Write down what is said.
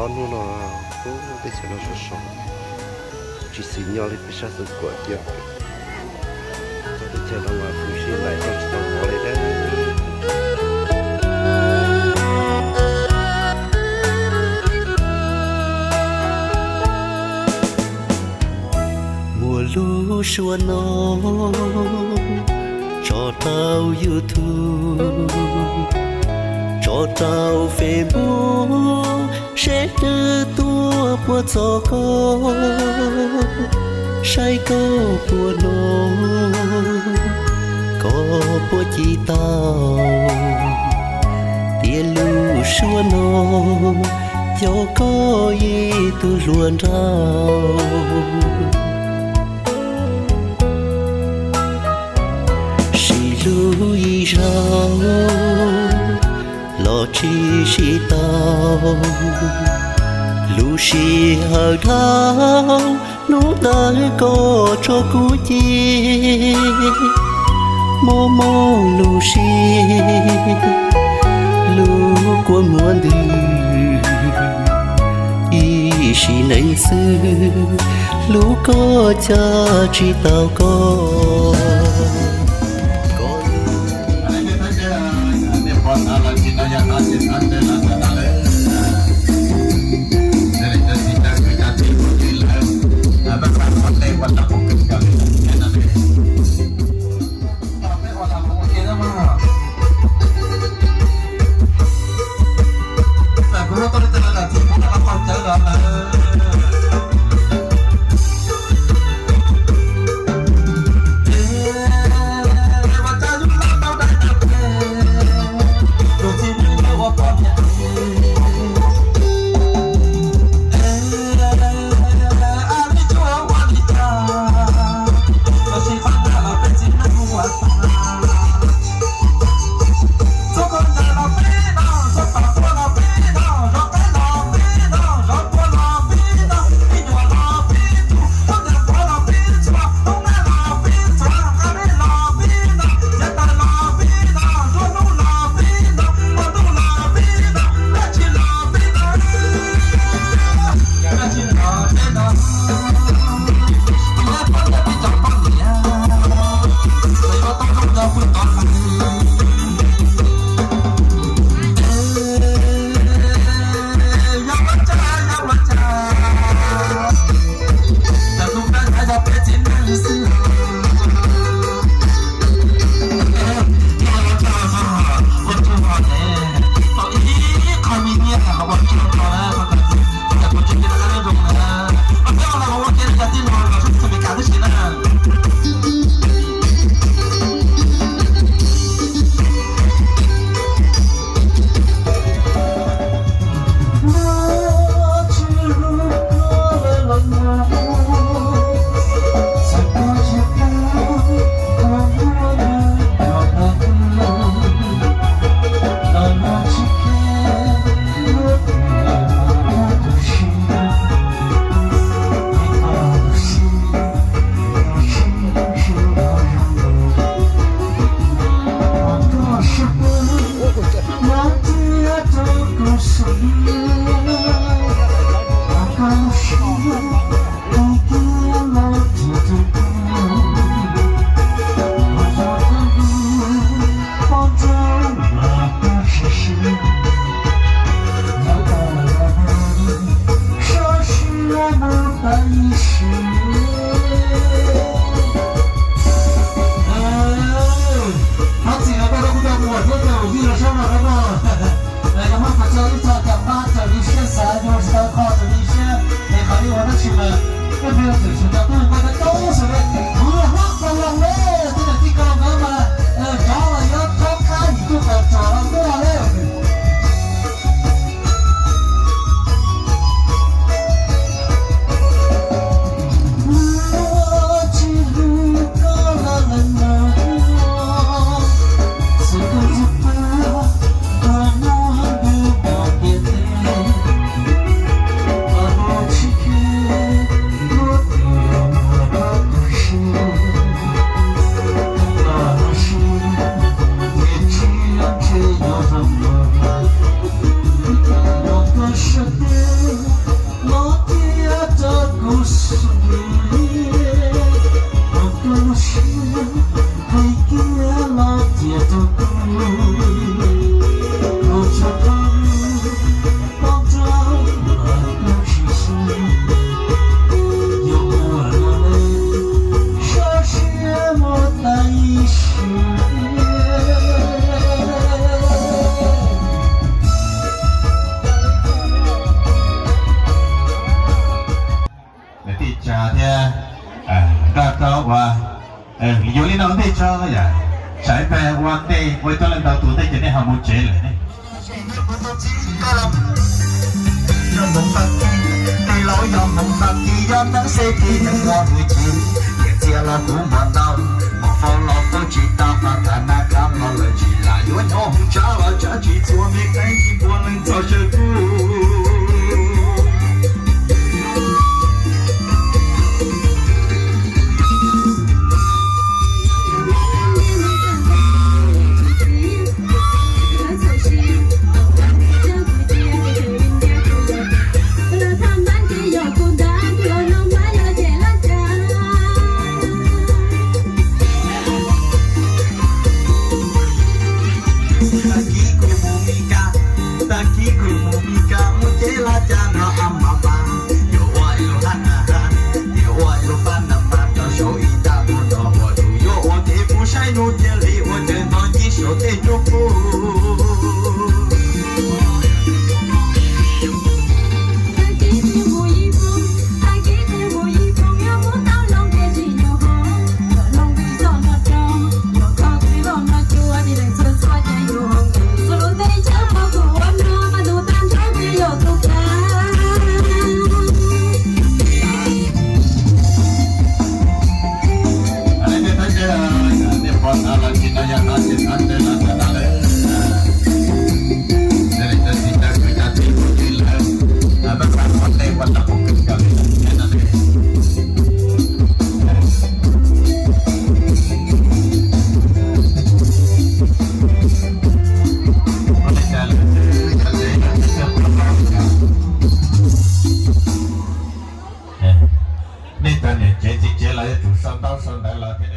đó nó cũng để cho nó sốt sốt chỉ xin nhau đi biết sao sự quả kia cho để cho nó mà phụ xin lại cho chúng ta bỏ lại đấy mùa lúa xua nó cho tao YouTube cho tao Facebook sẽ đưa tua của cho con say câu của nó có của chị tao tiền lúa xua nó cho có gì tôi luôn rao lui rao lo chi tao lu chi hờ thao nú tới có cho cú chi mô mô lu chi lu của muôn đời y chi nấy xưa lu có cha chi tao có ว่าอยู่นี่น้องได้ชอบอย่าใช้แปลวันเต้ไว้ตอนเล่นดาวตัวได้จะได้หามุเจเลยเนี่ย Yo mong pagi, tay lối yo mong pagi, yo nắng sẽ đi những hoa vui chín. Nhạc chia là cũ mòn đau, một phong lọ phong chỉ ta và cả na cam nó lời chỉ là yo nhỏ hùng cha là cha chỉ chua miệng cái gì buồn lên cho chơi cũ. Nên ta nhận chế lại chủ sân đau sân đại là thế